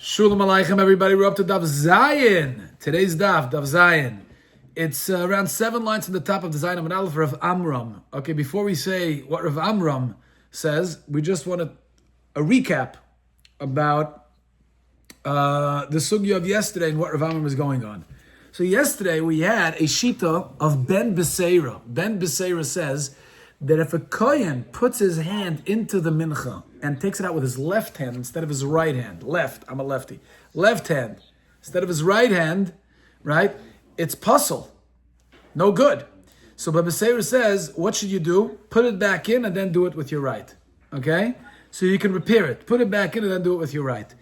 Shalom Aleichem, everybody. We're up to Daf Zayin. Today's Daf Zayin. It's around 7 lines from the top of the Zayin of Aleph, Rav Amram. Okay, before we say what Rav Amram says, we just want a recap about the sugya of yesterday and what Rav Amram is going on. So yesterday we had a shita of Ben Beseira. Ben Beseira says that if a kohen puts his hand into the mincha and takes it out with his left hand instead of his right hand, I'm a lefty, left hand instead of his right hand, right, it's puzzle, no good. So Ben Beseira says, what should you do? Put it back in and then do it with your right, okay? So you can repair it. Put it back in and then do it with your right.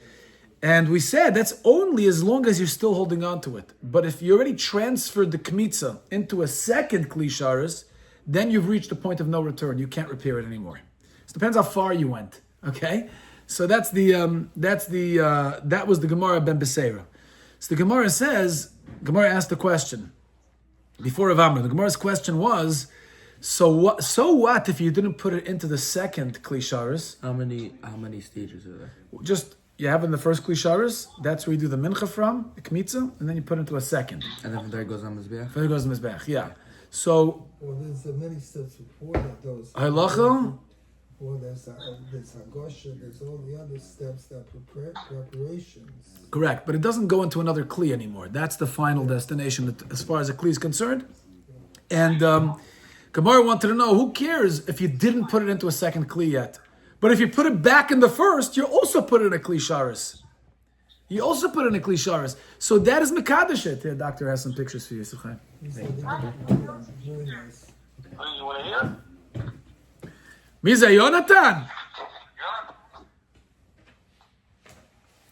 And we said that's only as long as you're still holding on to it. But if you already transferred the kmitza into a second kli sharis, then you've reached the point of no return. You can't repair it anymore. It depends how far you went. Okay, so that was the Gemara Ben Beseira. So the Gemara asked the question before Rav Amram. The Gemara's question was, so what if you didn't put it into the second kli sharis? How many stages are there? Just you have in the first kli sharis. That's where you do the mincha from, the kmitza, and then you put it into a second. And then from there it goes on mizbeach. There goes the mizbeach. Yeah. So. Well, there's many steps before that. Those. Halacha. Well, there's hagosha. There's all the other steps that preparations. Correct, but it doesn't go into another kli anymore. That's the final destination as far as a kli is concerned. And Gemara wanted to know, who cares if you didn't put it into a second kli yet? But if you put it back in the first, you also put it in a kli sharis. You also put it in a kli sharis. So that is mekadosh it. The doctor has some pictures for you. Very nice. You want to hear? מי זה, יונתן?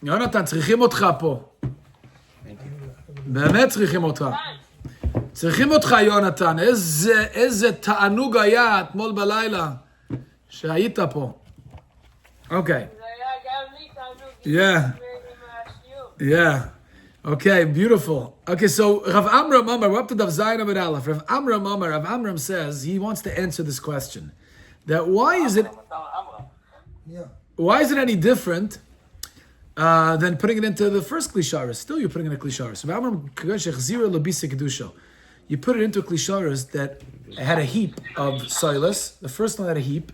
יונתן, צריכים אותך פה. באמת צריכים אותך. צריכים אותך, יונתן. איזה תענוג היה אתמול בלילה שהיית פה. אוקיי. זה היה גם לי תענוג. Yeah. Okay, beautiful. Okay, so Rav Amram Amar, we're up to Daf Zayin Amud Aleph. Rav Amram says he wants to answer this question. That why is it any different than putting it into the first kli sharis? Still, you're putting in a kli sharis. You put it into a kli sharis that had a heap of silas. The first one had a heap,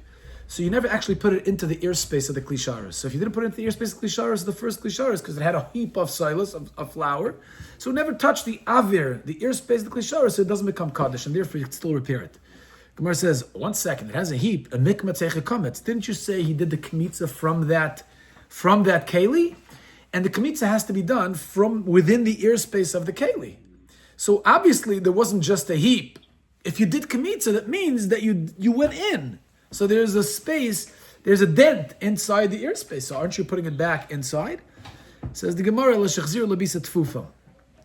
so you never actually put it into the ear space of the kli sharis. So if you didn't put it into the ear space of the kli sharis, the first kli sharis, because it had a heap of silas of flour, so it never touched the avir, the ear space of the kli sharis, so it doesn't become kaddish, and therefore you can still repair it. Gemara says, 1 second, it has a heap, a mikmat kametz. Didn't you say he did the kmitza from that keli? And the kmitza has to be done from within the ear space of the keli. So obviously there wasn't just a heap. If you did kmitza, that means that you went in. So there's a space, there's a dent inside the ear space. So aren't you putting it back inside? Says the Gemara, l'shechzir l'bisa tfufa.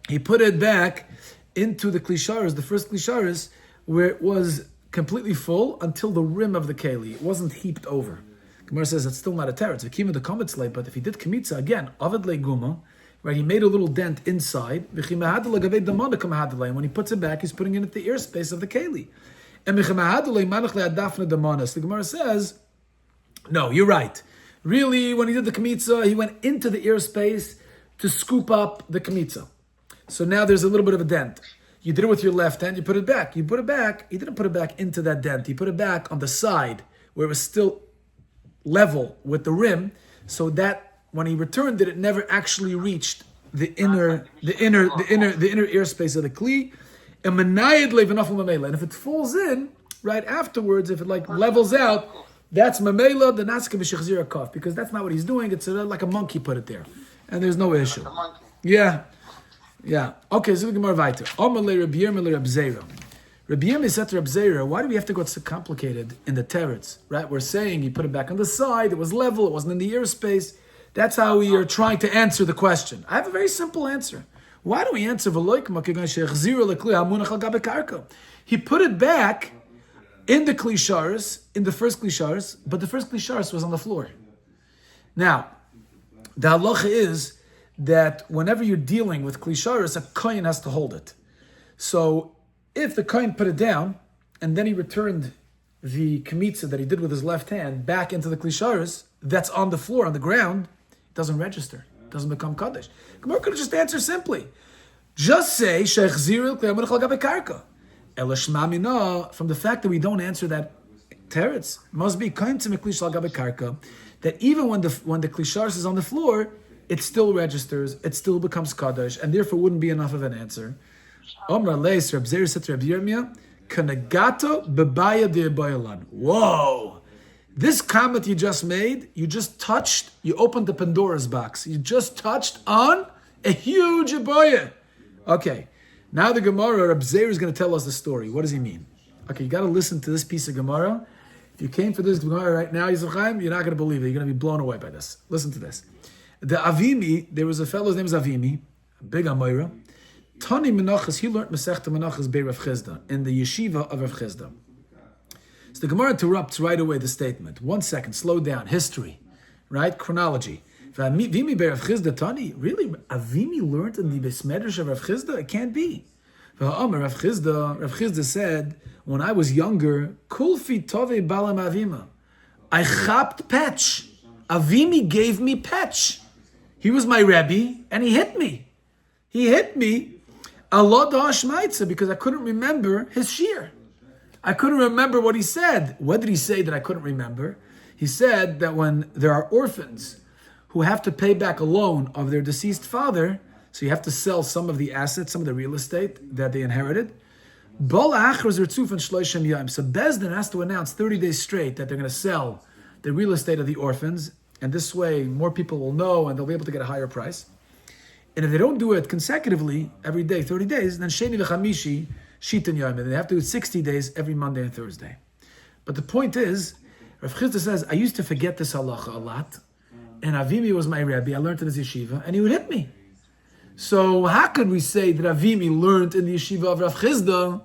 He put it back into the kli sharis, the first kli sharis, where it was completely full until the rim of the keli. It wasn't heaped over. Gemara says it's still not a teretz. V'kima the kametz late, but if he did kmitza again, avid leguma, right? He made a little dent inside. And when he puts it back, he's putting it into the ear space of the keli. And the Gemara says, no, you're right. Really, when he did the kmitza, he went into the ear space to scoop up the kmitza. So now there's a little bit of a dent. You did it with your left hand, you put it back. You put it back, he didn't put it back into that dent. He put it back on the side where it was still level with the rim, so that when he returned it never actually reached the inner ear space of the kli. And if it falls in right afterwards, if it like levels out, that's mamela, the naska b'shechzira kaf, because that's not what he's doing. It's like a monkey put it there, and there's no issue. Yeah. Okay, so the Gemara weiter. Amalei Rabbi Yirmiyah Rabbi Zera. Rabbi Yirmiyah said to Rabbi Zera, why do we have to go so complicated in the teretz? Right? We're saying you put it back on the side, it was level, it wasn't in the ear space. That's how we are trying to answer the question. I have a very simple answer. Why do we answer He put it back in the kli sharis, in the first kli sharis, but the first kli sharis was on the floor. Now, the halacha is that whenever you're dealing with kli sharis, a kohen has to hold it. So if the kohen put it down and then he returned the kmitza that he did with his left hand back into the kli sharis that's on the floor, on the ground, it doesn't register. doesn't become Kaddish. Gemara could have just answered simply. Just say, Shechziril Kli Amunach Al Gabe Karka. Ela Shma Mina, from the fact that we don't answer that teretz, must be Kaim Tzim Kli Shal Gabe Karka, that even when the Klisharis is on the floor, it still registers, it still becomes Kaddish, and therefore wouldn't be enough of an answer. Omra Leis, Reb Zeir said to Reb Yirmiyah, Kanagato Bebaya De'Bayalan. Whoa! This comment you just made, you opened the Pandora's box. You just touched on a huge Abaya. Okay, now the Gemara, Reb Zeir is going to tell us the story. What does he mean? Okay, you got to listen to this piece of Gemara. If you came for this Gemara right now, Yisrael Chaim, you're not going to believe it. You're going to be blown away by this. Listen to this. The Avimi, there was a fellow's name is Avimi, a big Amoira. Tani Menachos, he learned Masechta Menachos bei Rav Chizda, in the yeshiva of Rav Chizda. So the Gemara interrupts right away the statement. 1 second, slow down. History, right? Chronology. Avimi bei Rav Chizda Tani? Really? Avimi learned in the Beis Medrash of Rav Chizda? It can't be. Rav Chizda said, when I was younger, Kulfi Tove Balam Avima. I chapped patch. Avimi gave me patch. He was my Rebbe, and he hit me. He hit me, Allah Da'ashmaitza, because I couldn't remember his shiur. I couldn't remember what he said. What did he say that I couldn't remember? He said that when there are orphans who have to pay back a loan of their deceased father, so you have to sell some of the assets, some of the real estate that they inherited. So Bezdin has to announce 30 days straight that they're going to sell the real estate of the orphans, and this way more people will know and they'll be able to get a higher price. And if they don't do it consecutively every day, 30 days, then Sheni v'chamishi shitin yom, and they have to do it 60 days every Monday and Thursday. But the point is, Rav Chizda says, I used to forget this halacha a lot, and Avimi was my Rebbe, I learned in his yeshiva, and he would hit me. So how could we say that Avimi learned in the yeshiva of Rav Chizda?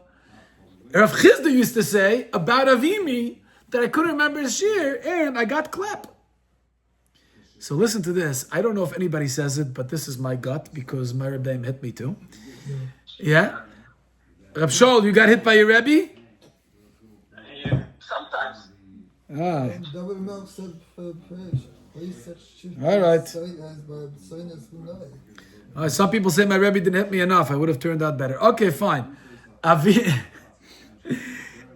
Rav Chizda used to say about Avimi that I couldn't remember his shiur, and I got clap. So listen to this. I don't know if anybody says it, but this is my gut because my Rebbeim hit me too. Yeah? Rab Shaul, you got hit by your Rebbe? Yeah, sometimes. Ah. Double milk said for praise. All right. Some people say my Rebbe didn't hit me enough. I would have turned out better. Okay, fine. Avimi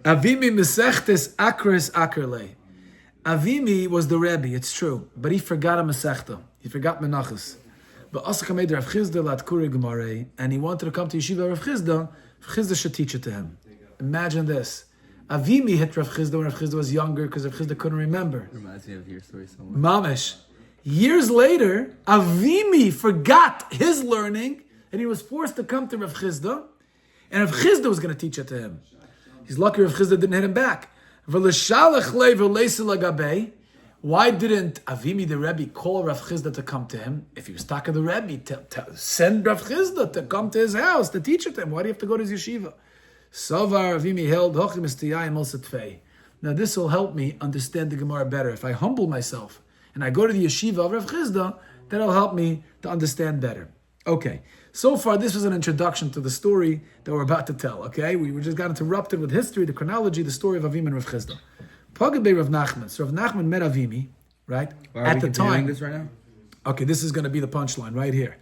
mesechtes akres akerle. Avimi was the Rebbe, it's true, but he forgot a Masechta. He forgot Menachos. But also came Rav Chizda lat Kuri Gemara, and he wanted to come to Yeshiva Rav Chizda. Rav Chizda should teach it to him. Imagine this. Avimi hit Rav Chizda when Rav Chizda was younger because Rav Chizda couldn't remember. Reminds me of your story somewhere. Mamish. Years later, Avimi forgot his learning, and he was forced to come to Rav Chizda, and Rav Chizda was going to teach it to him. He's lucky Rav Chizda didn't hit him back. Why didn't Avimi the Rebbe call Rav Chizda to come to him? If he was talking to the Rebbe, send Rav Chizda to come to his house to teach it to him. Why do you have to go to his yeshiva? Savar Avimi held Now this will help me understand the Gemara better. If I humble myself and I go to the yeshiva of Rav Chizda, that'll help me to understand better. Okay, so far this was an introduction to the story that we're about to tell, okay? We just got interrupted with history, the chronology, the story of Avimi and Rav Chizda. Pagad Rav Nachman. So Rav Nachman met Avimi, right? At the time. This right now? Okay, this is going to be the punchline right here.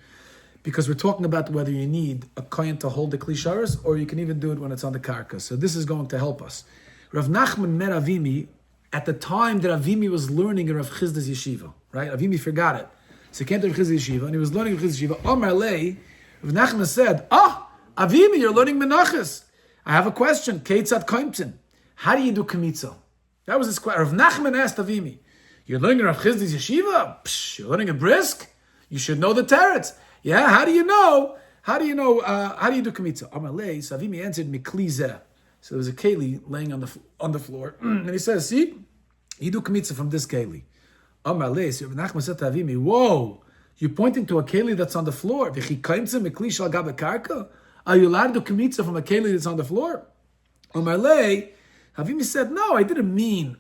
Because we're talking about whether you need a kohen to hold the klisharas or you can even do it when it's on the karka. So this is going to help us. Rav Nachman met Avimi at the time that Avimi was learning in Rav Chizda's yeshiva, right? Avimi forgot it. So he came to Rav Chizda's yeshiva and he was learning Rav Chizda's yeshiva. Omar Lei, Rav Nachman said, Avimi, you're learning Menachos. I have a question. Keitzat koimtzin. How do you do kmitza? That was his question. Rav Nachman asked Avimi, you're learning Rav Chizda's yeshiva? You're learning a brisk? You should know the teretz. Yeah, how do you know? How do you do kmitza? Amar Lei, so Avimi answered, Mikli zeh. So there was a keli laying on the floor, and he says, see, you do kmitza from this keli. Amar Lei, so Rav Nachman said to Avimi, whoa, you're pointing to a keli that's on the floor. Are you allowed to do kmitza from a keli that's on the floor? Amar Lei, Avimi said, no, I didn't mean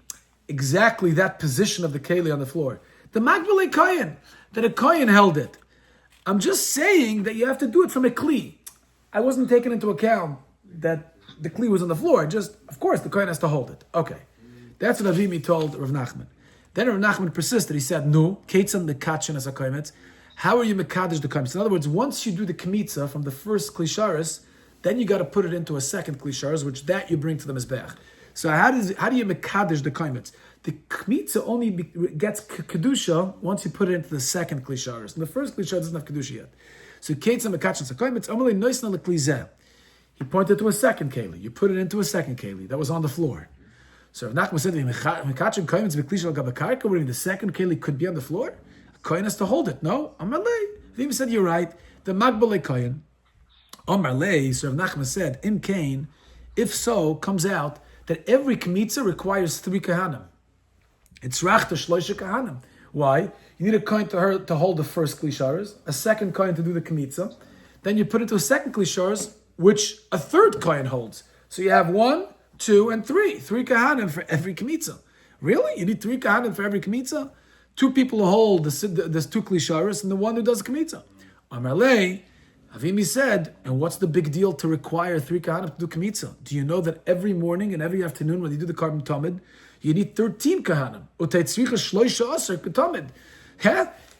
exactly that position of the keli on the floor. The Magbele Kohen, that a Kohen held it. I'm just saying that you have to do it from a kli. I wasn't taking into account that the kli was on the floor. Of course, the Kohen has to hold it. Okay. That's what Avimi told Rav Nachman. Then Rav Nachman persisted. He said, no, Ketzan the Kachin as a Kohemetz. how are you mekadesh the kaimitz? In other words, once you do the kmitza from the first klisharis, then you got to put it into a second klisharis, which that you bring to the mizbech. So how do you mekadesh the kaimitz? The kmitza only gets kedusha once you put it into the second klisharis. And the first klisharis doesn't have kedusha yet. So ketza mekadsh the kaimitz amalei noisna leklizeh. He pointed to a second keli. You put it into a second keli that was on the floor. So if Nachman said, the second keli could be on the floor, a kohen has to hold it. No, Amalei. If said you're right, the magbale kohen. Amalei. So if Nachman said, Im Kain, if so, comes out that every kmitza requires 3 kahanim. It's rachta shloisha kahanim. Why? You need a kohen to hold the first klisharis, a second kohen to do the kmitza, then you put it to a second klisharis, which a third kohen holds. So you have 1, 2, and 3. 3 kahanim for every kmitza. Really? You need 3 kahanim for every kmitza? 2 people who hold the 2 klisharis and the 1 who does kmitza. Amarlei, Avimi said, and what's the big deal to require 3 kahanim to do kmitza? Do you know that every morning and every afternoon when you do the carbon tamid, you need 13 kahanim?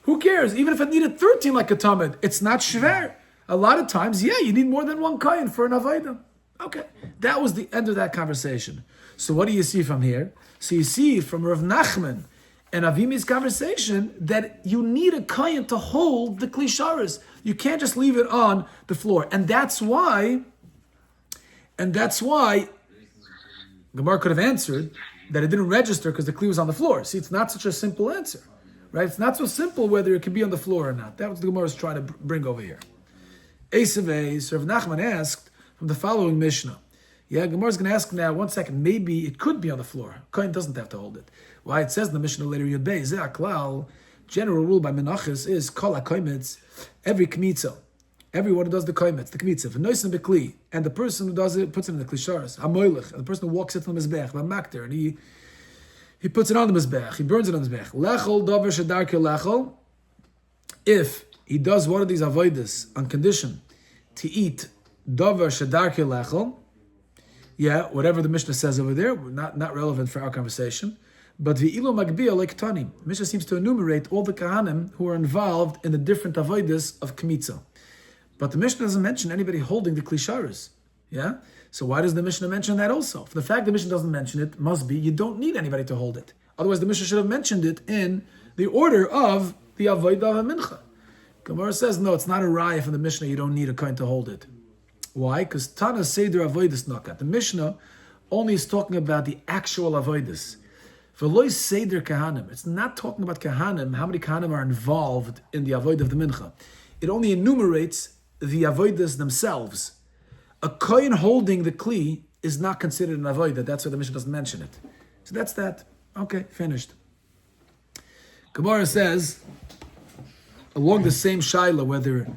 Who cares? Even if it needed 13 like a tamid, it's not shver. A lot of times, you need more than 1 kohen for an avodah. Okay, that was the end of that conversation. So what do you see from here? So you see from Rav Nachman and Avimi's conversation that you need a kohen to hold the klisharis. You can't just leave it on the floor. And that's why Gemara could have answered that it didn't register because the kli was on the floor. See, it's not such a simple answer, right? It's not so simple whether it can be on the floor or not. That's what the Gemara is trying to bring over here. Esavei, so Rav Nachman asked from the following Mishnah. Gemara is going to ask now, 1 second, maybe it could be on the floor. Kohen doesn't have to hold it. Why? It says in the Mishnah later, Yud Bey, Zeh Aklal, general rule by Menachos is, Kol HaKoimitz, every kmitza, everyone who does the koimitz, the kmitza, v'noisen bekli, and the person who does it, puts it in the klisharis, hamoilech, and the person who walks it on the mizbech, v'makter, and he puts it on the mizbech, he burns it on the mizbech. Lechol davar shedarke lechol, if he does one of these avodas on condition to eat davar shedarke lechol, whatever the Mishnah says over there, not relevant for our conversation. But v'ilu magbiya like tani. Mishnah seems to enumerate all the kahanim who are involved in the different avodas of kmitza. But the Mishnah doesn't mention anybody holding the klisharis. So why does the Mishnah mention that also? For the fact the Mishnah doesn't mention it must be you don't need anybody to hold it. Otherwise the Mishnah should have mentioned it in the order of the avodah of mincha. Gemara says no, it's not a raya from the Mishnah. You don't need a kohen to hold it. Why? Because Tana Seder Avodas Nakat. The Mishnah only is talking about the actual avodas. V'loi Seder Kahanim. It's not talking about Kahanim, how many Kahanim are involved in the avodah of the mincha. It only enumerates the avodas themselves. A kohen holding the kli is not considered an avodah. That's why the Mishnah doesn't mention it. So that's that. Okay, finished. Gemara says, along the same shaila, whether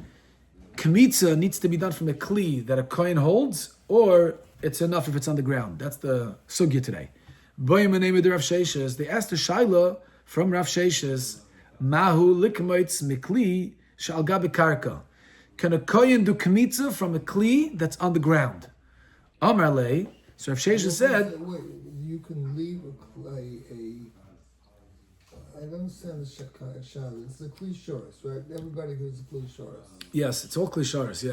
kmitza needs to be done from a kli that a kohen holds, or it's enough if it's on the ground. That's the sugya today. They asked the shaila from Rav Sheshes, Mahu likmoitz mikli shal gabe karka. Can a kohen do kmitza from a kli that's on the ground? Amar lei. So Rav Sheshes said, wait, you can leave I don't understand the shakaya. It's the klisharis, right? Everybody goes to klisharis. Yes, it's all klisharis,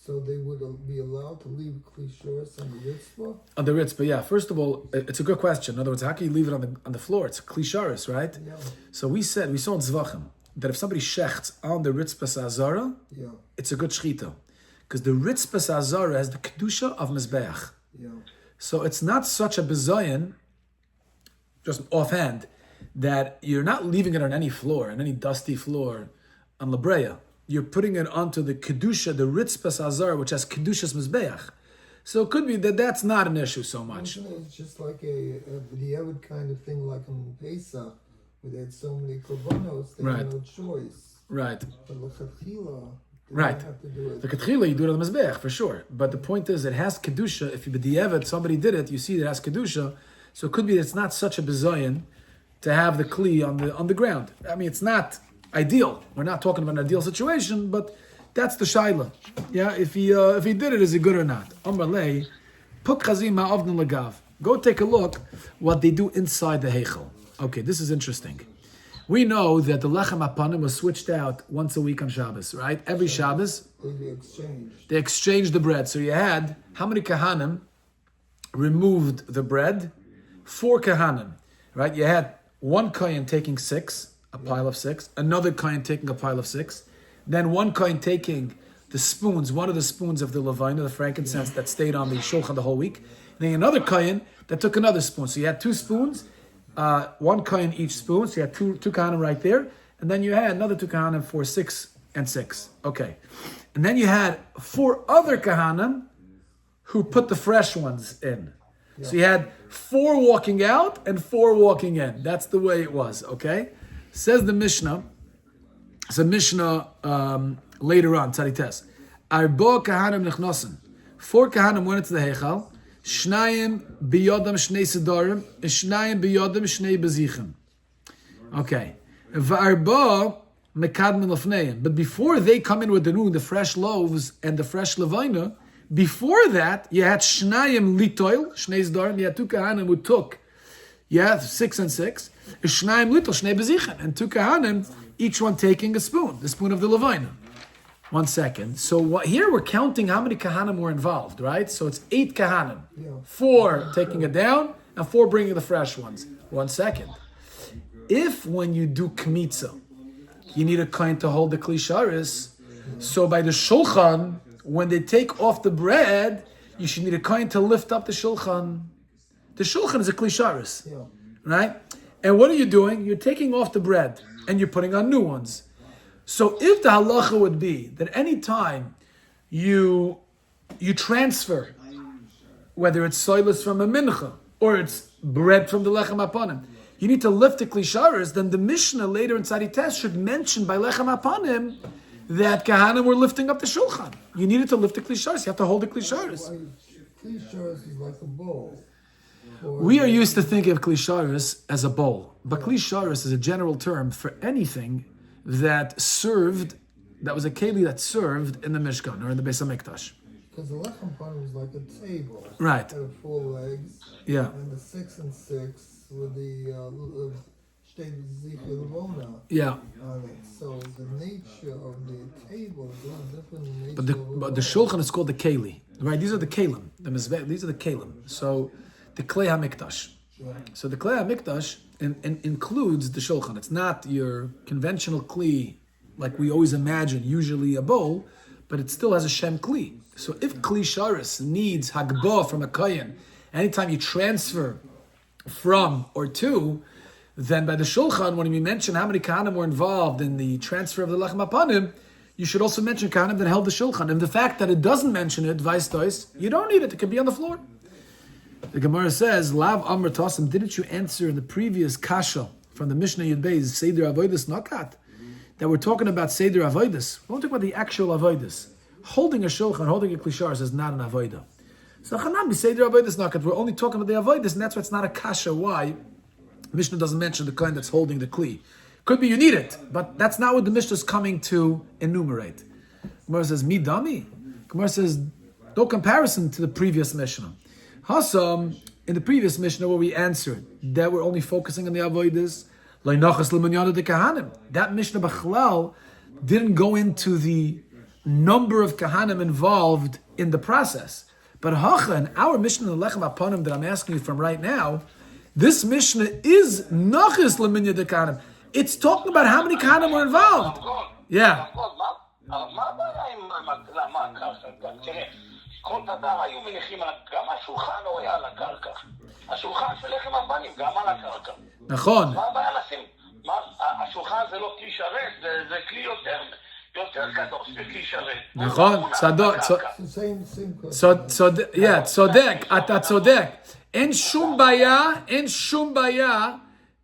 So they would be allowed to leave klisharis on the ritzvah? On the ritzvah, First of all, it's a good question. In other words, how can you leave it on the floor? It's klisharis, right? Yeah. So we saw in Zvachim that if somebody shechts on the ritzvah sazara, it's a good shchita. Because the ritzvah sazara has the kedusha of mizbeach. So it's not such a bezayin, just offhand, that you're not leaving it on any floor, on any dusty floor, on labreya. You're putting it onto the kedusha, the ritzvah sazara, which has kedushas mizbeach. So it could be that that's not an issue so much. It's just like a B'diavad kind of thing, like in Pesach, where they had so many korbanos, they had no choice. Right. But l'chatchila, right. Have to do it. L'chatchila, you do it on the mizbeach, for sure. But the point is, it has kedusha. If you b'diavad, somebody did it, you see it has kedusha. So it could be that it's not such a bezayin to have the kli on the ground. I mean, it's not ideal. We're not talking about an ideal situation, but that's the shaila. If he did it, is it good or not? Amalei, puk chazim ma'avdin lagav. Go take a look what they do inside the heichel. Okay, this is interesting. We know that the lechem apanim was switched out once a week on Shabbos, right? Every Shabbos, they exchanged the bread. So you had, how many kahanim removed the bread? 4 kahanim, right? You had one kohen taking 6, a pile of 6, another kohen taking a pile of 6, then one kohen taking the spoons, one of the spoons of the levina, the frankincense that stayed on the shulchan the whole week, and then another kohen that took another spoon. So you had 2 spoons, one kohen each spoon, so you had two kahanim right there, and then you had another 2 kahanim for 6 and 6. Okay. And then you had 4 other kahanim who put the fresh ones in. Yeah. So you had 4 walking out and 4 walking in. That's the way it was, okay? Says the Mishnah, it's a Mishnah later on, Tzadites. Arbo kahanim nechnosen. 4 kahanim went into the Heichal, Shnayim biyodam shnei sedarim, Shnayim biyodam shnei bezichim. Okay. V'arbo mekadmin lefneim. But before they come in with the fresh loaves and the fresh levina, before that, you had Shnayim litoil, shnei sedarim, you had 2 kahanim who took, 6 and 6, Shnayim litol, shnei bezichim, and 2 kahanim, each one taking a spoon, the spoon of the levina. 1 second. So here we're counting how many kahanim were involved, right? So it's 8 kahanim. 4 taking it down and 4 bringing the fresh ones. 1 second. If when you do kmitza, you need a kohen to hold the kli sharis, so by the shulchan, when they take off the bread, you should need a kohen to lift up the shulchan. The shulchan is a kli sharis, right? And what are you doing? You're taking off the bread and you're putting on new ones. So if the halacha would be that any time you transfer, whether it's soilus from a mincha or it's bread from the lechem apanim, you need to lift the kli sharis, then the Mishnah later in Tzadites should mention by lechem apanim that kahanim were lifting up the shulchan. You needed to lift the kli sharis. You have to hold the kli sharis. Kli sharis is like a bowl. We are used to thinking of kli sharis as a bowl, but kli sharis is a general term for anything that served, that was a keli that served in the Mishkan or in the Beis HaMikdash. Because the lechem pan was like a table. Right. It had 4 legs. Yeah. And the 6 and 6 with the Shtieble. Yeah. On it. So the nature of the table is a lot different than the nature But the shulchan is called the keli. Right? These are the kelim. These are the kelim. So the klei HaMikdash. Yeah. So the klei HaMikdash includes the shulchan. It's not your conventional kli, like we always imagine, usually a bowl, but it still has a shem kli. So if kli sharis needs hagbah from a kohen, anytime you transfer from or to, then by the shulchan, when we mention how many kahanim were involved in the transfer of the lechem apanim, you should also mention kahanim that held the shulchan. And the fact that it doesn't mention it, vice dois, you don't need it. It can be on the floor. The Gemara says, Lav Amr Tosim, didn't you answer in the previous kasha from the Mishnah Yud Beis, Seder Avodas Nakat, that we're talking about Seder Avodas? We won't talk about the actual Avodas. Holding a shulchan, holding a kli sharis is not an Avodah. So Chanam, Seder Avodas Nakat, we're only talking about the Avodas, and that's why it's not a kasha. Why? Mishnah doesn't mention the kind that's holding the kli. Could be you need it, but that's not what the Mishnah is coming to enumerate. Gemara says, Mi dami? Gemara says, no comparison to the previous Mishnah. Hasam, in the previous Mishnah where we answered that we're only focusing on the avodas, Menachos l'minyan de kahanim. That Mishnah B'chlal didn't go into the number of kahanim involved in the process. But Hacha, in our Mishnah, the Lechem Apanim that I'm asking you from right now, this Mishnah is Nachos l'minyan de kahanim. It's talking about how many kahanim were involved. Yeah. כל דבר היו מניחים, גם השולחן לא היה על הקרקע. השולחן של לחם הבנים, גם על הקרקע. נכון. מה הבעיה לשים? השולחן זה לא כלי שרת, זה כלי יותר קדוש, זה כלי שרת. נכון, צודק, אתה צודק. אין שום בעיה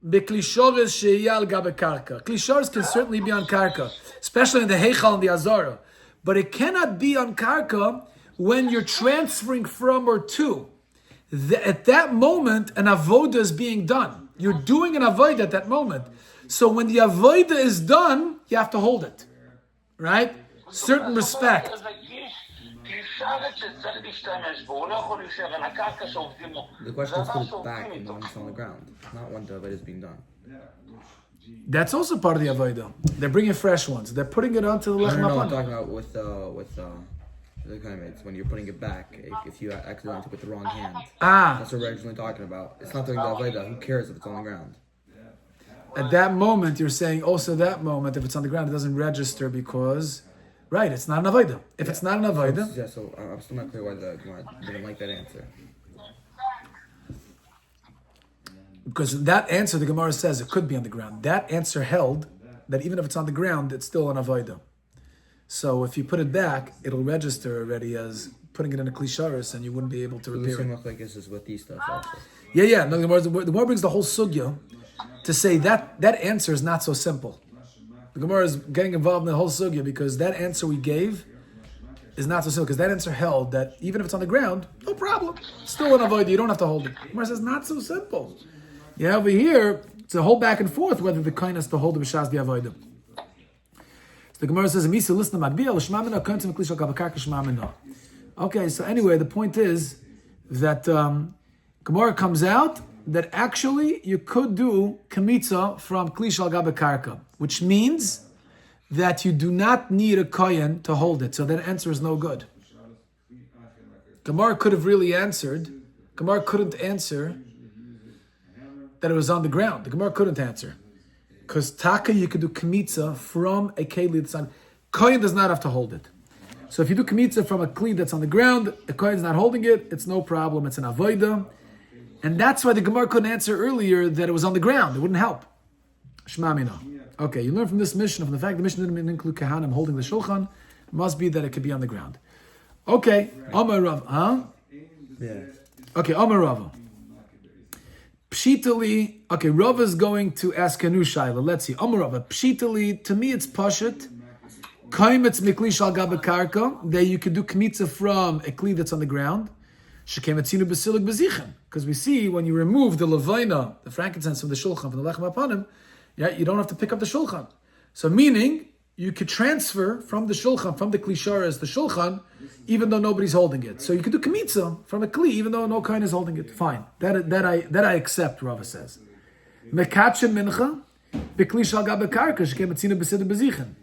בכלי שורש שיהיה על גבי קרקע. כלי שורש can certainly be on קרקע, especially in the Heichal and the Azara. But it cannot be on קרקע when you're transferring from or to. At that moment, an avodah is being done. You're doing an avodah at that moment. So when the avodah is done, you have to hold it. Right? Certain respect. The question is put it back in the one that's on the ground, not when the avodah is being done. That's also part of the avodah. They're bringing fresh ones. They're putting it onto the lechem I'm hapanim. talking about with the kind of it's when you're putting it back. If you accidentally put the wrong hand, that's what we're originally talking about. It's not doing the avodah. Who cares if it's on the ground? At that moment, you're saying also that moment, if it's on the ground, it doesn't register because, right, it's not an avodah. If it's not an avodah, So I'm still not clear why the Gemara didn't like that answer. because that answer, the Gemara says it could be on the ground. That answer held that even if it's on the ground, it's still an avodah. So if you put it back, it'll register already as putting it in a klisharis, and you wouldn't be able to So the repair same it. look like this is with these stuff also. Yeah. No, the Gemara brings the whole sugya to say that answer is not so simple. The Gemara is getting involved in the whole sugya because that answer we gave is not so simple. Because that answer held that even if it's on the ground, no problem, still an avodah. You don't have to hold it. The Gemara says not so simple. Yeah, over here it's a whole back and forth whether the kohen has to hold the b'shas the avodah. So the Gemara says, "Misa listen to Magbiel l'shmamina kohen klishal kavakar k'shmamina." Okay, so anyway, the point is that Gemara comes out that actually you could do kamitza from klishal gabakarka, which means that you do not need a kohen to hold it. So that answer is no good. Gemara could have really answered. Gemara couldn't answer that it was on the ground. The Gemara couldn't answer. Because taka, you could do kamitza from a keli that's on. Kohen does not have to hold it. So if you do kamitza from a kli that's on the ground, the kohen is not holding it, it's no problem, it's an avodah. And that's why the Gemara couldn't answer earlier that it was on the ground. It wouldn't help. Shema mina. Okay, you learn from this mission, from the fact the mission didn't include kahanim holding the shulchan, must be that it could be on the ground. Okay, Amar Rav, huh? Yeah. Okay, Amar Rav. Pshitali, okay, Rav is going to ask a new shaila. Let's see. Amar Rav, Pshitali, to me it's pashut. Kaimetz mikli shal gabakarka, that you could do kmitza from a kli that's on the ground. Shekemetzinu besilik bezichen, because we see when you remove the levina, the frankincense from the shulchan, from the lechem hapanim, yeah, you don't have to pick up the shulchan. So meaning, you could transfer from the shulchan, from the klisharas, the shulchan, even though nobody's holding it. So you could do kmitza from a kli, even though no kohen is holding it. Fine, that I accept. Rava says, mekatchen mincha bekli shal gabakarka shekemetzinu besilik bezichen.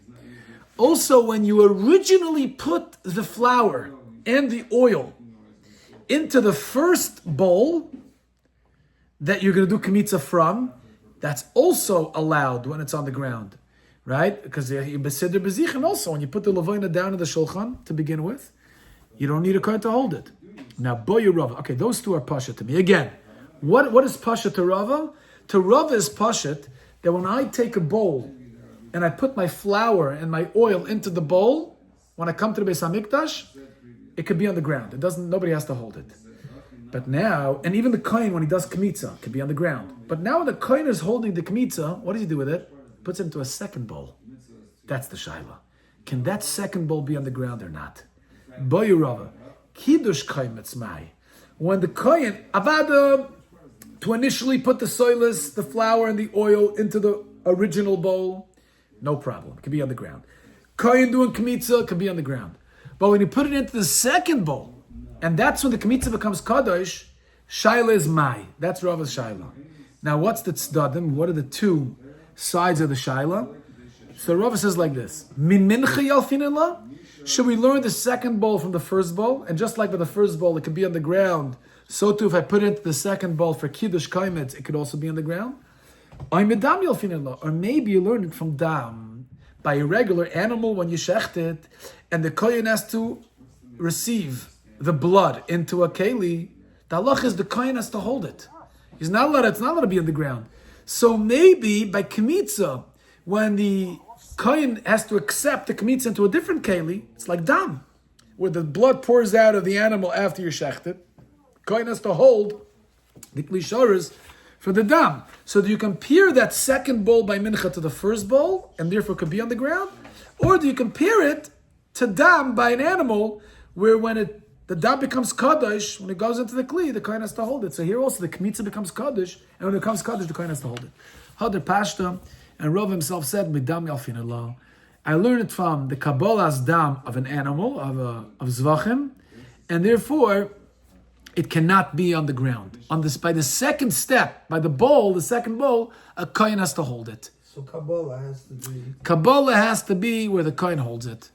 Also, when you originally put the flour and the oil into the first bowl that you're going to do kamitza from, that's also allowed when it's on the ground, right? Because you besider bezichen also, when you put the levina down in the shulchan to begin with, you don't need a kohen to hold it. Now, boyu Rava. Okay, those two are pasha to me. Again, what is pasha to Rava? To Rava is pasha that when I take a bowl and I put my flour and my oil into the bowl, when I come to the Beis HaMikdash, it could be on the ground. Nobody has to hold it. But now, and even the kohen, when he does kmitza, could be on the ground. But now when the kohen is holding the kmitza, what does he do with it? Puts it into a second bowl. That's the shaila. Can that second bowl be on the ground or not? Boyu Rava, kiddush kohen mitzmai. When the kohen, avada, to initially put the soilus, the flour and the oil into the original bowl, no problem. It can be on the ground. Kohen doing kmitza can be on the ground. But when you put it into the second bowl, and that's when the kmitza becomes kadosh, shaila is mai. That's Rava's shaila. Now, what's the tzdadim? What are the two sides of the shaila? So Rava says like this: Min mincha yalfinillah. Should we learn the second bowl from the first bowl? And just like with the first bowl, it could be on the ground. So too, if I put it into the second bowl for kiddush kaimetz, it could also be on the ground. Or maybe you learn it from dam, by a regular animal when you shecht it, and the kohen has to receive the blood into a keli. The halach is the kohen has to hold it. It's not allowed to be on the ground. So maybe by kmitza, when the kohen has to accept the kmitza into a different keli, it's like dam, where the blood pours out of the animal after you shecht it. Kohen has to hold the klisharas for the dam. So do you compare that second bowl by mincha to the first bowl, and therefore could be on the ground? Or do you compare it to dam by an animal, where when the dam becomes kaddish, when it goes into the kli, the kohen has to hold it. So here also the kmitza becomes kaddish, and when it becomes kaddish, the kohen has to hold it. Hadar pashta, and Rav himself said, "Midam yalfin Allah." I learned it from the kabbalah's dam of an animal, of zvachim, and therefore it cannot be on the ground. By the second step, by the bowl, the second bowl, a kohen has to hold it. So Kabbalah has to be. Kabbalah has to be where the kohen holds it.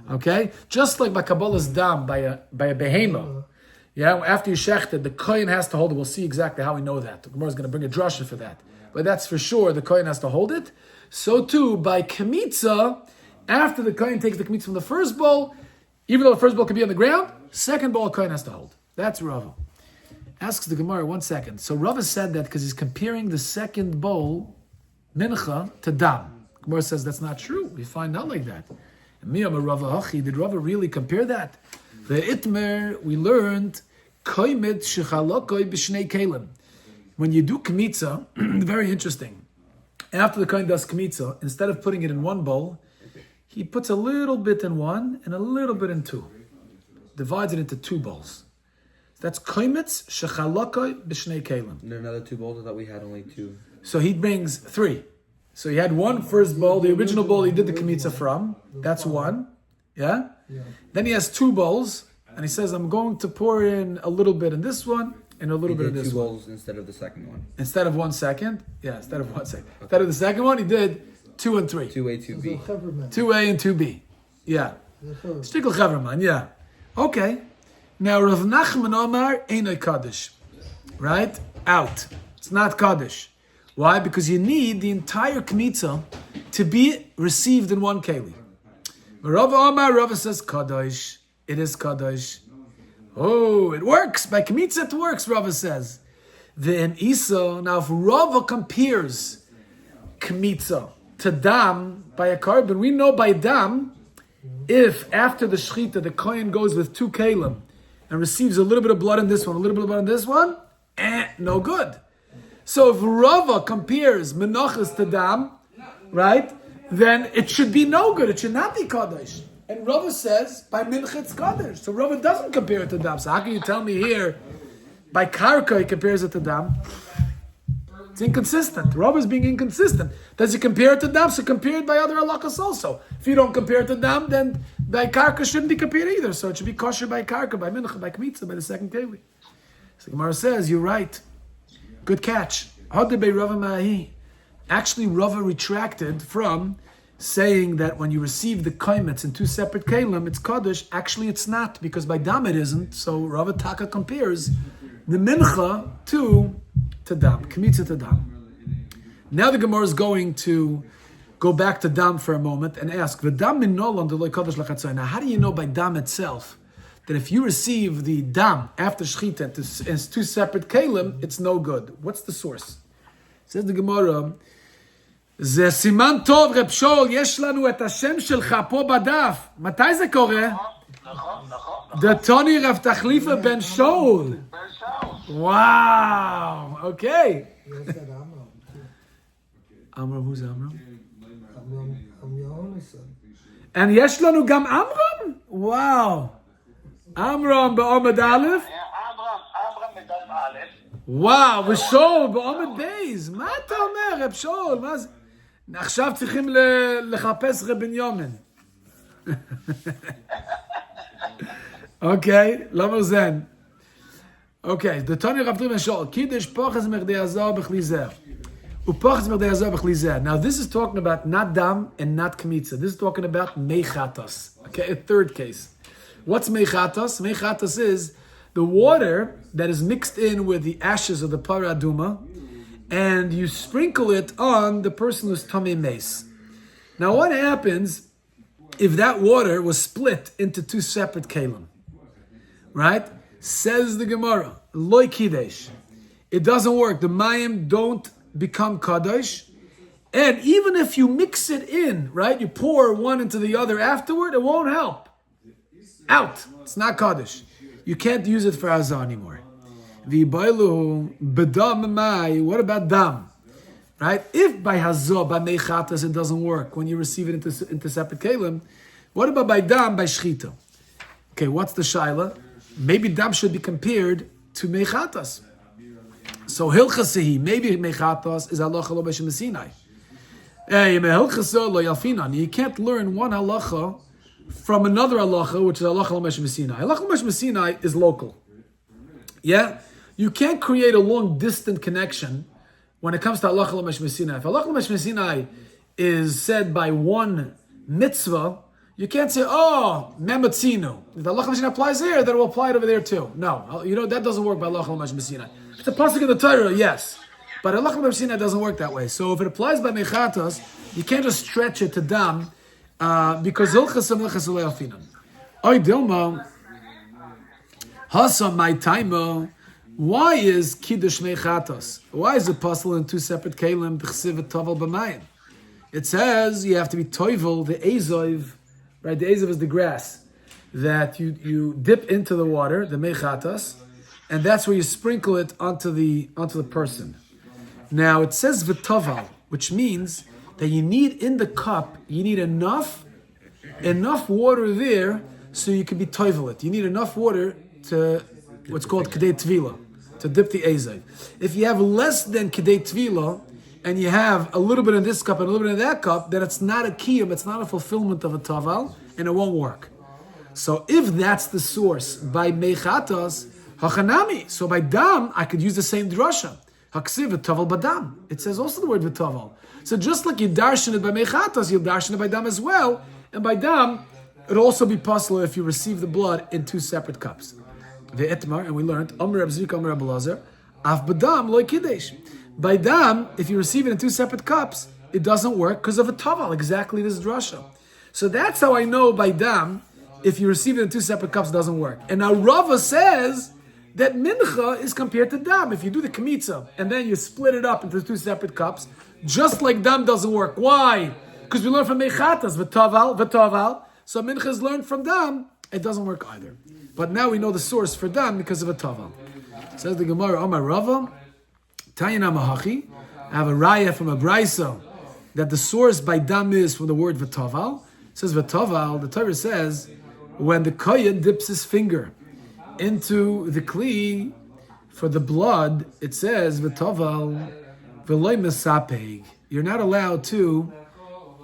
Okay? Just like by Kabbalah's dam, by a behema. Yeah, after you shechted, the kohen has to hold it. We'll see exactly how we know that. The Gemara is going to bring a drasha for that. But that's for sure, the kohen has to hold it. So too, by kmitza, after the kohen takes the kmitza from the first bowl, even though the first bowl can be on the ground, second bowl kohen has to hold. That's Rava. Asks the Gemara, 1 second. So Rava said that because he's comparing the second bowl, mincha, to dam. Gemara says that's not true. We find out like that. Miyam Rava Hachi, did Rava really compare that? The Itmer, we learned, koimet shechalokoi b'shnei kelim. When you do kmitza, very interesting. After the kohen does kmitza, instead of putting it in one bowl, he puts a little bit in one and a little bit in two. Divides it into 2 bowls. That's koimetz shechalokoi b'shnei kelim. There are another 2 bowls. I thought we had only 2. So he brings 3. So he had one first bowl, the original bowl he did the kmitza from. That's 1. Yeah? Then he has 2 bowls, and he says, I'm going to pour in a little bit in this one, and a little bit in this 2 one. bowls instead of the second one. Instead of 1 second? Yeah, instead of 1 second. Instead of the second one, he did 2 and 3. 2A, 2B. 2A and 2B. Yeah. Shtickle Chaverman, yeah. Okay. Now, Rav Nachman Omar, Einoi Kaddish. Right? Out. It's not Kaddish. Why? Because you need the entire kmitza to be received in one keli. Rav Omar, Rav says Kaddish. It is Kaddish. Oh, it works. By kmitza it works, Rav says. Then Isa, now if Rav compares kmitza to dam by a carbon, we know by dam, if after the shechita the kohen goes with 2 kelim and receives a little bit of blood in this one, a little bit of blood in this one, no good. So if Rava compares Menachos to dam, right, then it should be no good. It should not be Kaddish. And Rava says, by Mincha it's Kaddish. So Rava doesn't compare it to dam. So how can you tell me here, by Karka he compares it to dam? It's inconsistent. Rava is being inconsistent. Does he compare it to dam? So compare it by other halachas also. If you don't compare it to dam, then by Karka shouldn't be compared either. So it should be kosher by Karka, by Mincha, by Kmitza, by the second keli. So Gemara says, you're right. Good catch. Actually, Rava retracted from saying that when you receive the kaimetz in 2 separate kelim, it's kaddish. Actually, it's not, because by dam it isn't. So Rava Taka compares the mincha to dam, kmitza to dam. Now the Gemara is going to go back to dam for a moment and ask, now how do you know by dam itself that if you receive the dam after shechita as 2 separate kelim, it's no good? What's the source? Says the Gemara, זה סימן טוב, רב שאול, יש לנו את השם שלך פה בדף. מתי זה קורה? נכון. דתוני רב תחליפה בן שאול. וואו, אוקיי. Amram, who's Amram? And יש לנו גם אמרם? וואו. אמרם בעומד א'? אמרם בדף א'. וואו, ושאול בעומד בייז. מה אתה אומר, רב שאול? מה זה? עכשיו צריכים לחפש רבי יומן. אוקיי, לא מוזן. אוקיי, דתוני רב תחליפה בן שאול. קידש פוחז מרדי הזוהר בכלי זר. ופוחז מרדי הזוהר בכלי זר. Now this is talking about not dam and not kmitza. This is talking about mechatos. Okay, a third case. What's mechatos? Mechatos is the water that is mixed in with the ashes of the paraduma, and you sprinkle it on the person who's tamei mace. Now what happens if that water was split into 2 separate kelim? Right? Says the Gemara, loy kidesh. It doesn't work. The mayim don't become kadosh. And even if you mix it in, right, you pour one into the other afterward, it won't help. Out. It's not kaddish. You can't use it for azah anymore. What about dam? Right? If by hazah, by mechatas, it doesn't work when you receive it into separate kelim, what about by dam, by shchita? Okay, what's the shaila? Maybe dam should be compared to mechatas. So hilchasehi, maybe mechatas is halacha lo b'shem Sinai. You can't learn one halacha from another halacha, which is halacha l'meshem Sinai. Halacha l'meshem Sinai is local. Yeah? You can't create a long distant connection when it comes to halacha l'mashmei Sinai. If halacha l'mashmei Sinai is said by one mitzvah, you can't say, oh, mematzinu. If halacha l'mashmei Sinai applies here, then it will apply it over there too. No, that doesn't work by halacha l'mashmei Sinai. If it's a pasuk in the Torah, yes. But halacha l'mashmei Sinai doesn't work that way. So if it applies by mechatos, you can't just stretch it to dam, because hilchas hamilchas le'afinan. Oy dilma, hasam my taimo. Why is kiddush mechatos? Why is it possible in two separate kelim b'chsiv tovel b'mayim? It says you have to be toivel the ezov, right? The ezov is the grass that you dip into the water, the mechatos, and that's where you sprinkle it onto the person. Now it says v'tovel, which means that you need in the cup, you need enough water there so you can be toivel it. You need enough water to what's called kedei tvila, to dip the ezov. If you have less than kedei tvila, and you have a little bit in this cup and a little bit in that cup, then it's not a kiyum, it's not a fulfillment of a taval, and it won't work. So if that's the source, by mechatos, hachanami, so by dam, I could use the same drasha. Haksiv v'taval badam. It says also the word v'taval. So just like you darshan it by mechatos, you'll darshan it by dam as well, and by dam, it'll also be possible if you receive the blood in two separate cups. Ve'etmar, and we learned, Amr Reb Zika, Amr Reb Elazar, af badam loy kiddush. By dam, if you receive it in two separate cups, it doesn't work because of a taval, exactly this drasha. So that's how I know by dam, if you receive it in two separate cups, it doesn't work. And now Rava says that mincha is compared to dam. If you do the kmitza and then you split it up into two separate cups, just like dam doesn't work. Why? Because we learn from mechatas, v'taval. So mincha is learned from dam, it doesn't work either. But now we know the source for dam because of a taval. Says the Gemara, Omar Rava, Tayina Mahachi, I have a raya from a brayso that the source by dam is from the word v'taval. It says v'taval, the Torah says, when the kohen dips his finger into the kli for the blood, it says v'taval v'loy mesapeg. You're not allowed to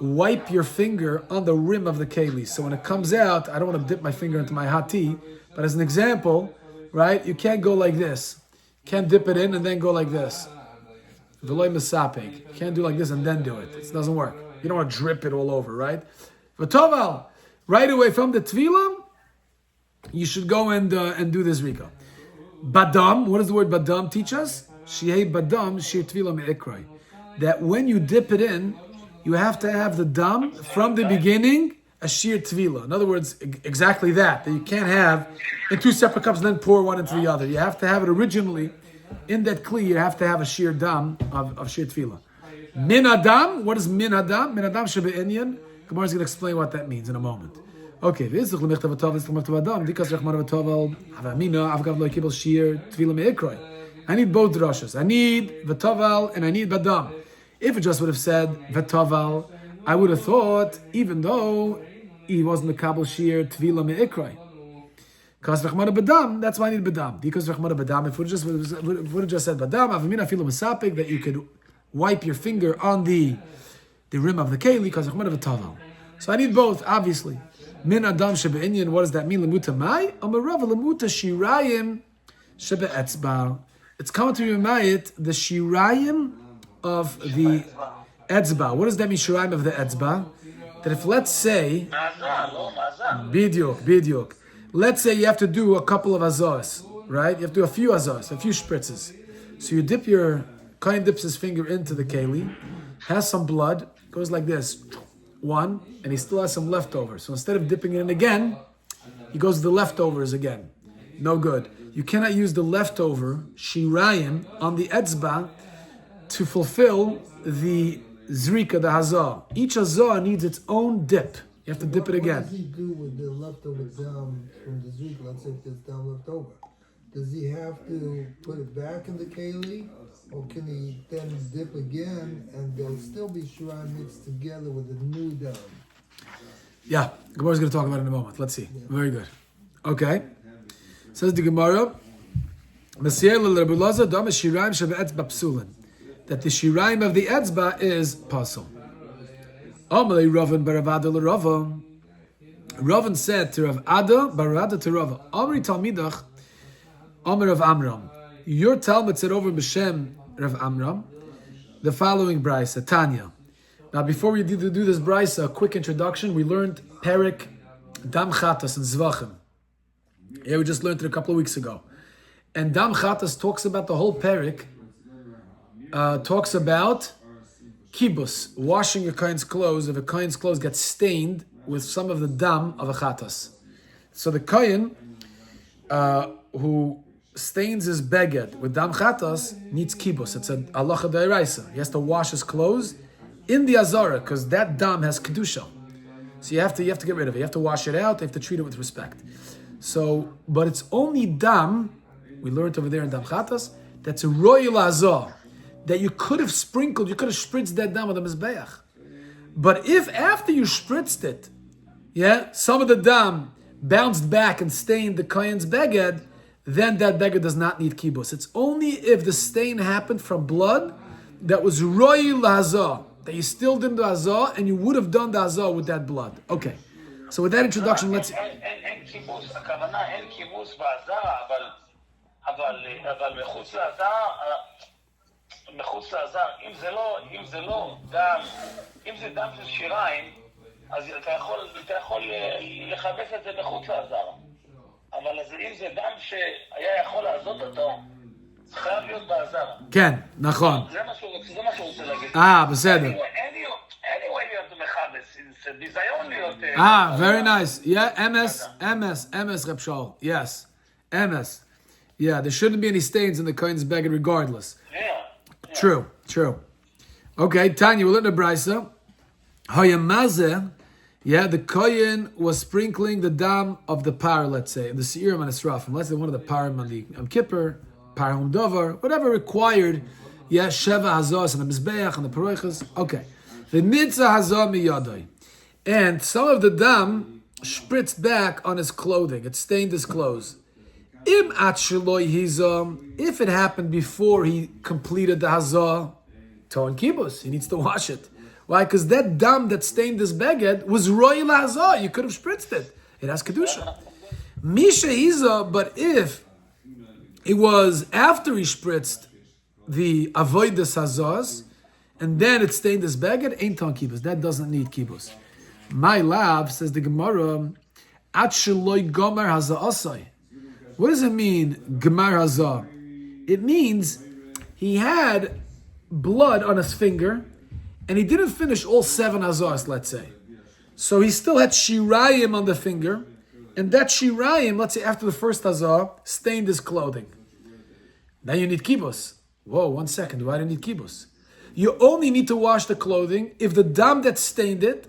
wipe your finger on the rim of the keli. So when it comes out, I don't want to dip my finger into my hot tea, but as an example, right, you can't go like this. Can't dip it in and then go like this. V'loy mesapeg. Can't do like this and then do it. It doesn't work. You don't want to drip it all over, right? V'toval, right away from the tvila, you should go and do this rika. Badam, what does the word badam teach us? Shehei badam shir tvila me'ikrai. That when you dip it in, you have to have the dam from the beginning, a shir tvila. In other words, exactly that you can't have in two separate cups and then pour one into the other. You have to have it originally in that kli. You have to have a shir dam of shir tvila. Min adam, what is min adam? Min adam shebe inyan. Gemara is going to explain what that means in a moment. Okay, I need both drashas. I need v'taval and I need badam. If it just would have said v'taval, I would have thought, even though he wasn't a kabel shiur tvila me'ikrai, because rachmana badam, that's why I need badam. Because rachmana badam, if it would have just said badam, avamina filu mesapik, that you could wipe your finger on the rim of the keli, because rachmana v'taval. So I need both, obviously. Min adam shebe'inyan, what does that mean? Lemuta mai? Amarava lemuta shirayim shebe'etzba. It's coming to Mayit, the shirayim of the etzba. What does that mean, shirayim of the etzba? That if, let's say, bidyuk, let's say you have to do a couple of azos, right? You have to do a few azos, a few spritzes. So you dip Kohen dips his finger into the keli, has some blood, goes like this, one, and he still has some leftovers. So instead of dipping it in again, he goes to the leftovers again. No good. You cannot use the leftover shirayim on the etzba to fulfill the zrika, the hazah. Each hazah needs its own dip. You have to dip it again. What does he do with the leftover dam from the zrika? Let's say if there's dam left over. Does he have to put it back in the keli? Or can he then dip again and there'll still be shirayim mixed together with a new dam? Yeah, Gemara is going to talk about it in a moment. Let's see. Yeah. Very good. Okay. Says the Gemara, that the shirayim of the etzba is pasul. Ravan said to Rav Ada, bar Ada to Rava, Amri Talmidach, Amr of Amram. Your Talmud said over B'Shem Rav Amram, the following brisa, Tanya. Now, before we do this brisa, a quick introduction. We learned Perik Dam Chatas and Zvachim. Yeah, we just learned it a couple of weeks ago. And Dam Chatas talks about the whole Perik, talks about kibus, washing a kohen's clothes. If a kohen's clothes get stained with some of the dam of a chatas. So the kohen who stains his beged with dam chatas needs kibus. It's a halacha d'oraisa. He has to wash his clothes in the azara because that dam has kedusha. So you have to get rid of it. You have to wash it out. You have to treat it with respect. So, but it's only dam, we learned over there in dam chatas, that's a royal azar that you could have sprinkled, you could have spritzed that dam on the mizbeach. But if after you spritzed it, some of the dam bounced back and stained the kohen's beged, then that beged does not need kibus. It's only if the stain happened from blood that was royal hazah, that you still did the hazah and you would have done the hazah with that blood. Okay. So with that introduction, let's... אין כיבוס, הכוונה אין כיבוס בעזר, אבל מחוץ לעזר, אם זה לא דם, אם זה דם של שיריים, אז אתה יכול לחבק את זה מחוץ לעזר. אבל אם זה דם שהיה יכול לעזות אותו, זה חייב להיות בעזר. כן, נכון. זה מה שהוא רוצה להגיד. בסדר. Anyway, להיות מחבס, זה ביזיון להיות... Very nice. Yeah, MS, Reb Shaul. Yes, MS. Yeah, there shouldn't be any stains in the kohen's beged regardless. Yeah. True. Okay, Tanya, we'll learn the brisa. Hayamazeh, the kohen was sprinkling the dam of the par, let's say, the shiur and esrafim. Let's say one of the parim on the kippur, parim dover, whatever required. Sheva hazos and the mizbeach and the paroiches. Okay, the mitzah hazah miyadai, and some of the dam spritzed back on his clothing. It stained his clothes. Im at sheloi hizam, if it happened before he completed the hazah, ton kibus, he needs to wash it. Why? Because that dam that stained this beged was royal hazah. You could have spritzed it. It has kedusha. Misha hizah, but if it was after he spritzed the avodas hazahs, and then it stained this beged, ain't ton kibus. That doesn't need kibus. My lab, says the Gemara, at sheloi gomer hazah asai. What does it mean, Gemar Hazah? It means he had blood on his finger, and he didn't finish all 7 Hazahs, let's say. So he still had shirayim on the finger, and that shirayim, let's say after the first Hazah, stained his clothing. Now you need kibus. Whoa, 1 second, why do you need kibus? You only need to wash the clothing if the dam that stained it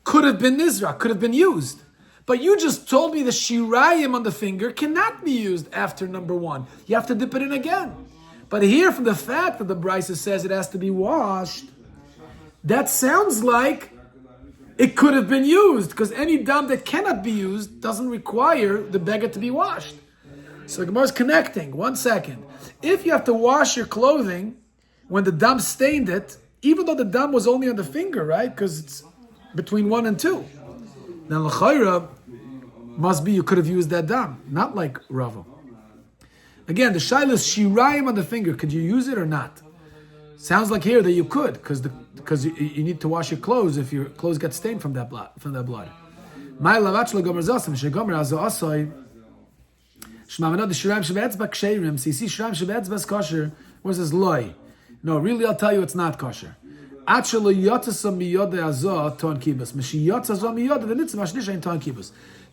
could have been nizra, could have been used. But you just told me the shirayim on the finger cannot be used after number 1. You have to dip it in again. But here, from the fact that the brisa says it has to be washed, that sounds like it could have been used, because any dam that cannot be used doesn't require the beged to be washed. So the Gemara is connecting. 1 second. If you have to wash your clothing when the dam stained it, even though the dam was only on the finger, right? Because it's between 1 and 2. Now, l'chayra must be you could have used that dam, not like Rava. Again, the shaila is shirayim on the finger. Could you use it or not? Sounds like here that you could, because you need to wash your clothes if your clothes get stained from that blood. My lavatch legomer zasim shegomer azo asoi shmavanot the shirayim shebetzba ksherim. So you see shirayim shebetzba is kosher. Where's this loy? No, really, I'll tell you, it's not kosher.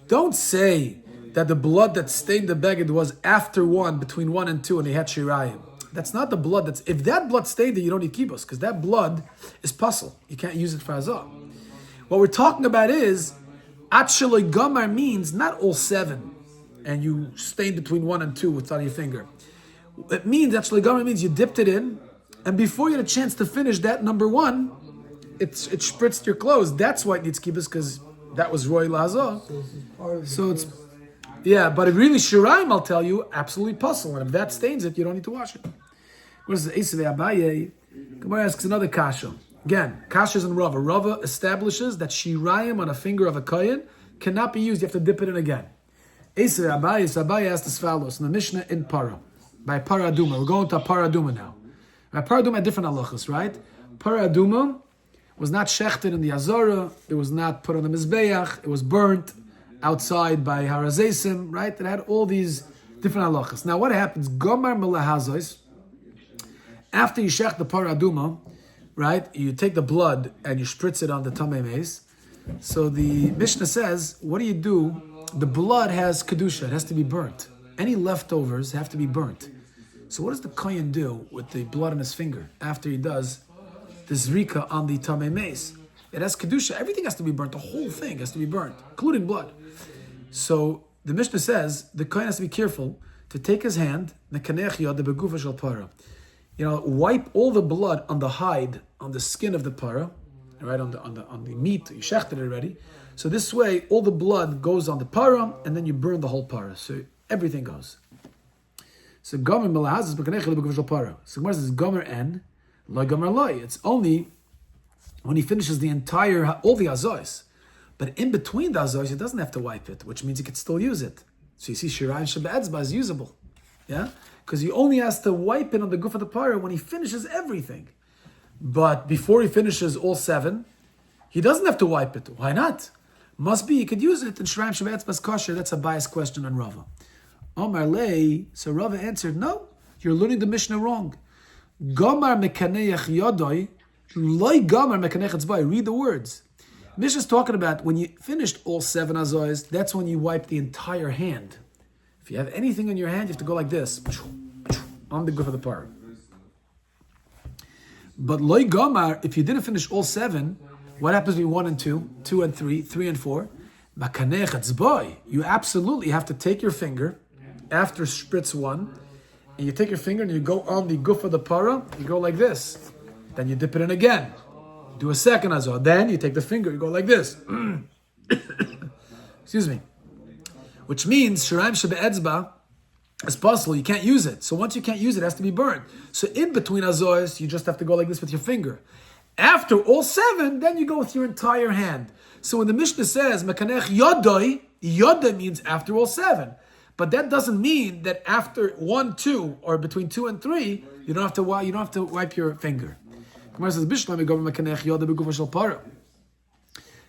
Don't say that the blood that stained the beged was after 1, between 1 and 2, and they had shirayim. That's not the blood that's... If that blood stained it, you don't need kibus, because that blood is puzzle. You can't use it for hazah. What we're talking about is, at sheloi gamar means not all 7, and you stained between 1 and 2 with on your finger. It means, at sheloi gamar means you dipped it in, and before you had a chance to finish that number 1, it spritzed your clothes. That's why it needs kibus, because that was royal hazah. So it's... Yeah, but if really shirayim, I'll tell you, absolutely puzzle. And if that stains it, you don't need to wash it. What is the Esavei Abaye? Gemara asks another kasha. Again, kashas and Rava. Rava establishes that shirayim on a finger of a kohen cannot be used. You have to dip it in again. Esavei Abaye, so Abaye asked as follows in the Mishnah in Para, by Para Aduma. We're going to Para Aduma now. Paraduma had different halachas, right? Paraduma was not shechted in the Azara. It was not put on the Mizbeach. It was burnt outside by Harazesim, right? It had all these different halachas. Now, what happens? Gomar melahazos. After you shech the paraduma, right? You take the blood and you spritz it on the tamei meis. So the Mishnah says, what do you do? The blood has kedusha. It has to be burnt. Any leftovers have to be burnt. So what does the kohen do with the blood on his finger after he does the zrika on the tamei meis? It has kedusha. Everything has to be burnt. The whole thing has to be burnt, including blood. So the Mishnah says the kohen has to be careful to take his hand, mekanech yad begufa shel para. Wipe all the blood on the hide, on the skin of the para, right, on the meat. You shechted it already. So this way, all the blood goes on the para, and then you burn the whole para. So everything goes. So gomer melahazes bekanech yad begufa shel para. So Gemara says gomer en loy gomer loy. It's only when he finishes all the azois. But in between the azois, he doesn't have to wipe it, which means he could still use it. So you see, shirayim shebe'etzba is usable. Yeah? Because he only has to wipe it on the goof of the parah when he finishes everything. But before he finishes all 7, he doesn't have to wipe it. Why not? Must be, he could use it in shirayim shebe'etzba's kosher. That's a biased question on Rava. Omar lei, so Rava answered, no, you're learning the Mishnah wrong. Gomar mekaneach yodoi, loy gomar mekaneach etzbai. Read the words. Mishnah is talking about when you finished all 7 azois, that's when you wipe the entire hand. If you have anything on your hand, you have to go like this, on the goof of the parah. But loy gomar, if you didn't finish all 7, what happens between 1 and 2, 2 and 3, 3 and 4? Makanech etzboi. You absolutely have to take your finger after spritz 1, and you take your finger and you go on the goof of the parah. You go like this. Then you dip it in again. Do a second azor. Then you take the finger. You go like this. Excuse me. Which means shirayim shebe'etzba is possible. You can't use it. So once you can't use it, it has to be burned. So in between azores, you just have to go like this with your finger. After all 7, then you go with your entire hand. So when the Mishnah says mekanech yodoi, yodoi means after all 7. But that doesn't mean that after 1, 2, or between 2 and 3, you don't have to wipe your finger. Gemara says Bishlam megomer mekanech yodoi begufa shel para.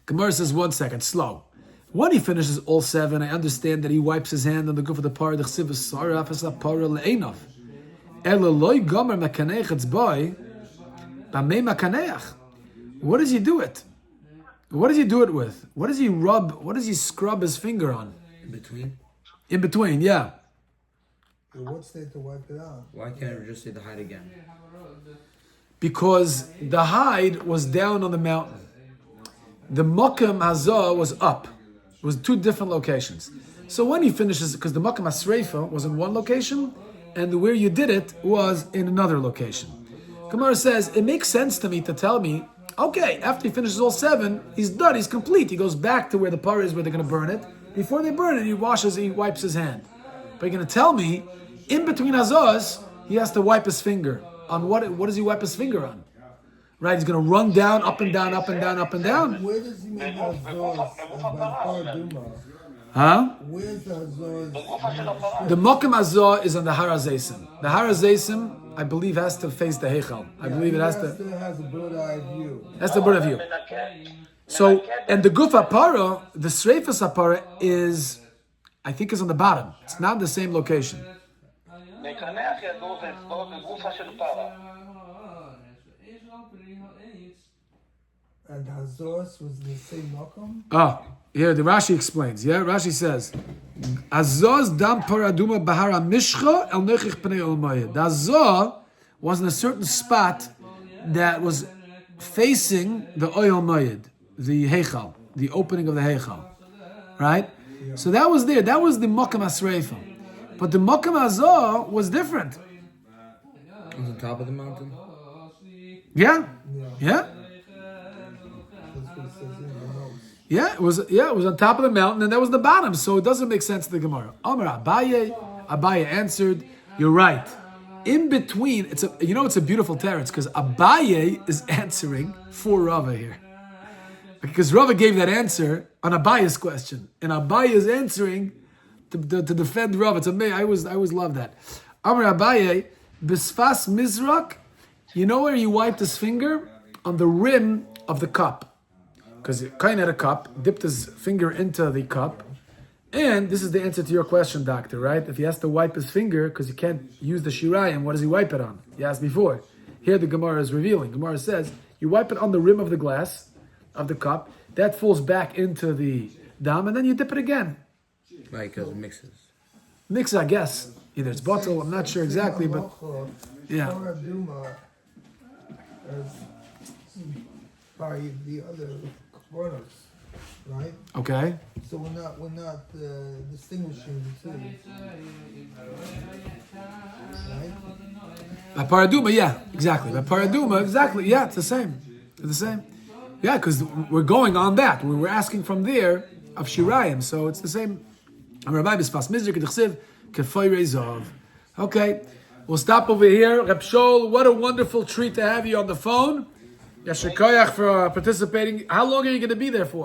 Gemara says 1 second, slow. When he finishes all 7, I understand that he wipes his hand on the goof of the parah. What does he do it? What does he do it with? What does he rub? What does he scrub his finger on? In between? In between, yeah. What's there to wipe it out? Why can't we just say the hide again? Because the hide was down on the mountain. The Mokem Hazah was up. It was 2 different locations. So when he finishes, because the Mokem HaSreifa was in one location, and where you did it was in another location. Gemara says, it makes sense to me to tell me, okay, after he finishes all 7, he's done, he's complete. He goes back to where the parah is, where they're going to burn it. Before they burn it, he wipes his hand. But you're going to tell me, in between Hazahs, he has to wipe his finger. On what does he wipe his finger on? Right, he's going to run down, up and down, up and down, up and down. Where does he make Hazors about Paraduma? Huh? Where's the Hazors? The Mokem Hazah is on the Har HaZeisim. The Har HaZeisim, I believe, has to face the Heichal. I believe it has to. Has a bird's eye view. That's the bird of view. So, and the Guf HaPara, the Sreifas HaPara is, I think, is on the bottom. It's not in the same location. And Hazors was the same Mokum? Oh, here the Rashi explains. Yeah, Rashi says, Azaz dam paraduma bahara mishcha el nechich pnei olmayed. The Azaz was in a certain spot that was facing the oil mayed, the heichal, the opening of the heichal, right? Yeah. So that was there. That was the Mokem HaSreifa. But the Mokem Hazah was different. It was on top of the mountain? Yeah. Yeah, it was on top of the mountain, and that was the bottom, so it doesn't make sense to the Gemara. Amar Abaye answered, you're right. In between, it's a beautiful teretz, because Abaye is answering for Rava here. Because Rava gave that answer on Abaye's question, and Abaye is answering to defend Rava. It's amazing. I always love that. Amar Abaye, Bisfas Mizrak, You know where he wiped his finger? On the rim of the cup. Because Kain had a cup, dipped his finger into the cup. And this is the answer to your question, doctor, right? If he has to wipe his finger, because he can't use the shirayim, what does he wipe it on? You asked before. Here the Gemara is revealing. Gemara says, you wipe it on the rim of the glass, of the cup, that falls back into the dam, and then you dip it again. Right, because it mixes. Mix, I guess. Either it's bottle, I'm not sure exactly, but yeah. By the other products, right? Okay. So we're not distinguishing the two, right? By paraduma, yeah, exactly. By paraduma, exactly, yeah, it's the same. It's the same. Yeah, because we're going on that. We're asking from there of shirayim, so it's the same. Okay, we'll stop over here. Reb Shol, what a wonderful treat to have you on the phone. Yasher koyach for participating. How long are you going to be there for?